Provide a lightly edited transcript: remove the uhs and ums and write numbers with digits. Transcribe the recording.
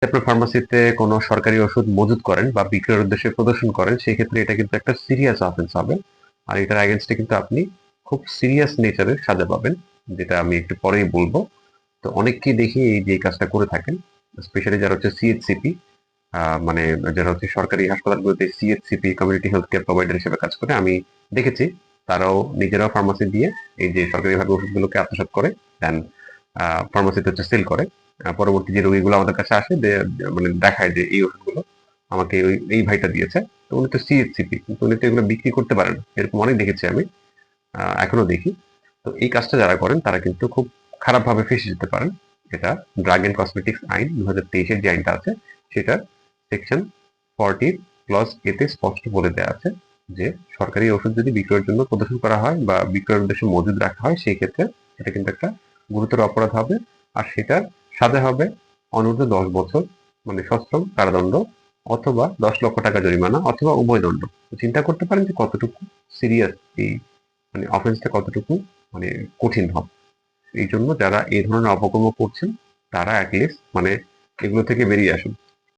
আপনার ফার্মাসিতে কোনো সরকারি ওষুধ মজুত করেন বা বিক্রয়ের উদ্দেশ্যে প্রদর্শন করেন, সেই ক্ষেত্রে এটা কিন্তু একটা সিরিয়াস অফেন্স হবে। আর এটার এগেইনস্টে কিন্তু আপনি খুব সিরিয়াস নেচারের সাজা পাবেন, যেটা আমি একটু পরেই বলবো। তো অনেককেই দেখি এই যে এই কাজটা করে থাকেন, স্পেশালি যারা হচ্ছে সিএইচসিপি, মানে যারা হচ্ছে সরকারি হাসপাতালগুলোতে CHCP community health care provider হিসেবে কাজ করে, আমি দেখেছি তারাও নিজেরাও ফার্মাসি দিয়ে এই যে সরকারিভাবে ওষুধগুলোকে আত্মসাৎ করে দেন ফার্মাসিতে হচ্ছে সেল করে। পরবর্তী যে রোগীগুলো আমাদের কাছে আসে মানে দেখায় যে এই ওষুধগুলো আমাকে এই ভাইটা দিয়েছে। তো উনি তো সিএইচসিপি, কিন্তু উনি তো এগুলো বিক্রি করতে পারেন না। এরকম অনেক দেখেছি আমি, এখনো দেখি। তো এই কাজটা যারা করেন তারা কিন্তু খুব খারাপভাবে ফেঁসে যেতে পারেন। এটা ড্রাগ এন্ড কসমেটিক্স আইন 2023-এর যে আইনটা আছে, সেটা সেকশন 40 ক্লজ এতে স্পষ্ট বলে দেওয়া আছে যে সরকারি ওষুধ যদি বিক্রয়ের জন্য প্রদর্শন করা হয় বা বিক্রয়ের উদ্দেশ্যে মজুদ রাখা হয়, সেই ক্ষেত্রে এটা কিন্তু একটা গুরুতর অপরাধ হবে। আর সেটার সাজা হবে অনূর্ধ্ব 10 বছর, মানে সশ্রম কারাদণ্ড, অথবা 10 লক্ষ টাকা জরিমানা, অথবা উভয় দণ্ড। চিন্তা করতে পারেন যে কতটুকু সিরিয়াস এই, মানে অফেন্সটা কতটুকু মানে কঠিন হবে। এই জন্য যারা এই ধরনের অপকর্ম করছেন তারা অ্যাটলিস্ট মানে এগুলো থেকে বেরিয়ে আসুন।